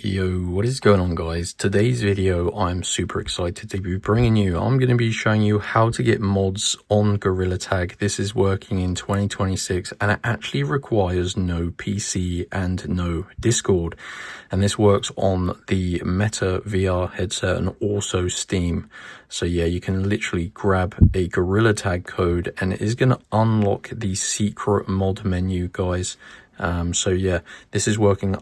Yo, what is going on, guys? Today's video I'm super excited to be bringing you. I'm going to be showing you how to get mods on Gorilla Tag. This is working in 2026 and it actually requires no PC and no Discord, and this works on the Meta VR headset and also Steam. So yeah, you can literally grab a Gorilla Tag code and it is going to unlock the secret mod menu, guys. So yeah, this is working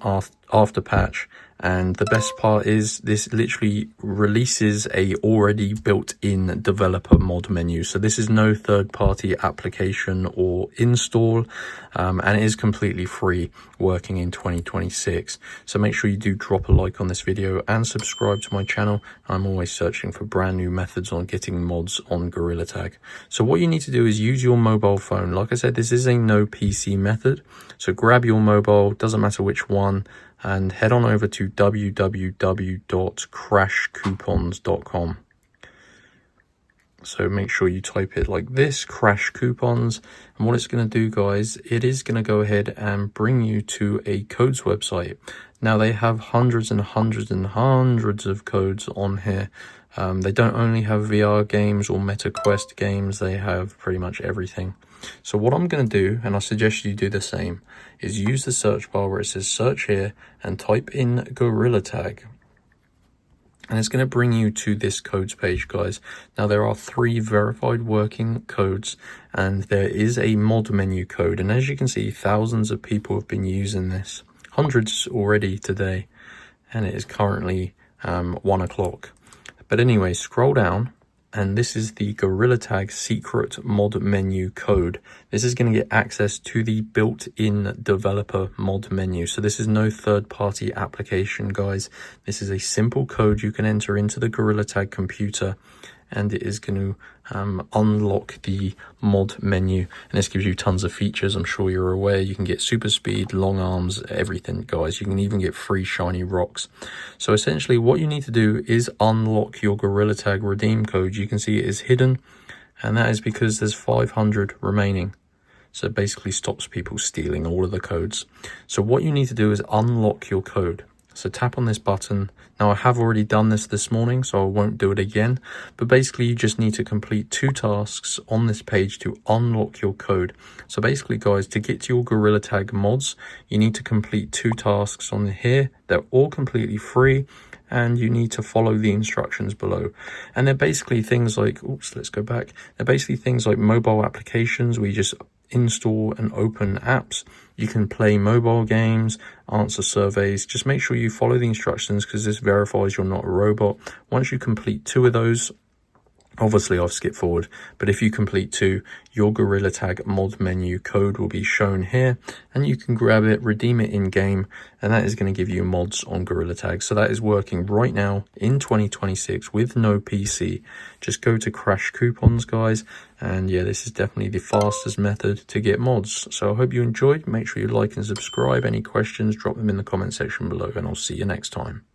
after patch, and the best part is this literally releases a already built-in developer mod menu. So this is no third-party application or install, and it is completely free, working in 2026. So make sure you do drop a like on this video and subscribe to my channel. I'm always searching for brand new methods on getting mods on Gorilla Tag. So what you need to do is use your mobile phone. Like I said, this is a no PC method, so grab your mobile, doesn't matter which one, and head on over to www.crashcoupons.com. So make sure you type it like this, Crash Coupons, and what it's going to do, guys, it is going to go ahead and bring you to a codes website. Now they have hundreds and hundreds and hundreds of codes on here. They don't only have VR games or Meta Quest games, they have pretty much everything. So what I'm going to do, and I suggest you do the same, is use the search bar where it says search here and type in Gorilla Tag. And it's going to bring you to this codes page, guys. Now there are 3 verified working codes and there is a mod menu code. And as you can see, thousands of people have been using this. Hundreds already today. And it is currently 1 o'clock. But anyway, scroll down. And this is the Gorilla Tag secret mod menu code. This is going to get access to the built-in developer mod menu. So this is no third-party application, guys. This is a simple code you can enter into the Gorilla Tag computer, and it is going to unlock the mod menu. And this gives you tons of features. I'm sure you're aware. You can get super speed, long arms, everything, guys. You can even get free shiny rocks. So essentially what you need to do is unlock your Gorilla Tag redeem code. You can see it is hidden, and that is because there's 500 remaining. So it basically stops people stealing all of the codes. So what you need to do is unlock your code. So tap on this button. Now I have already done this morning, so I won't do it again. But basically you just need to complete 2 tasks on this page to unlock your code. So basically, guys, to get to your Gorilla Tag mods, you need to complete 2 tasks on here. They're all completely free, and you need to follow the instructions below. And they're basically things like, let's go back. They're basically things like mobile applications where you just install and open apps. You can play mobile games, answer surveys. Just make sure you follow the instructions, because this verifies you're not a robot. Once you complete 2 of those, obviously I've skipped forward, but if you complete 2, your Gorilla Tag mod menu code will be shown here, and you can grab it, redeem it in game, and that is going to give you mods on Gorilla Tag. So that is working right now in 2026 with no PC. Just go to Crash Coupons, guys, and yeah, this is definitely the fastest method to get mods. So I hope you enjoyed. Make sure you like and subscribe. Any questions, drop them in the comment section below, and I'll see you next time.